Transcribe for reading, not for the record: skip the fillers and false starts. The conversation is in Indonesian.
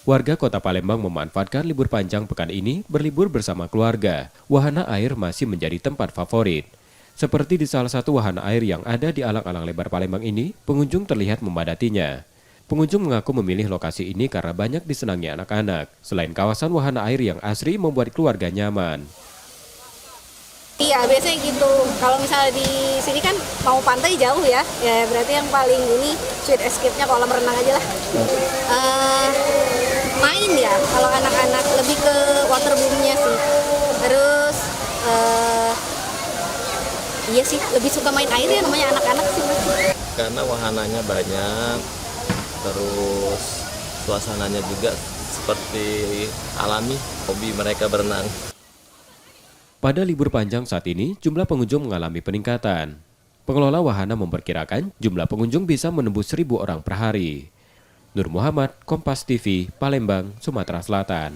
Warga Kota Palembang memanfaatkan libur panjang pekan ini berlibur bersama keluarga. Wahana air masih menjadi tempat favorit. Seperti di salah satu wahana air yang ada di alang-alang lebar Palembang ini, pengunjung terlihat memadatinya. Pengunjung mengaku memilih lokasi ini karena banyak disenangi anak-anak. Selain kawasan wahana air yang asri membuat keluarga nyaman. Iya, biasanya gitu. Kalau misalnya di sini kan mau pantai jauh ya, ya berarti yang paling ini sweet escape-nya kolam renang aja lah. Main ya, kalau anak-anak lebih ke waterboom-nya sih. Terus iya sih, lebih suka main air ya namanya anak-anak sih. Karena wahananya banyak, terus suasananya juga seperti alami, hobi mereka berenang. Pada libur panjang saat ini, jumlah pengunjung mengalami peningkatan. Pengelola wahana memperkirakan jumlah pengunjung bisa menembus 1.000 orang per hari. Nur Muhammad, Kompas TV, Palembang, Sumatera Selatan.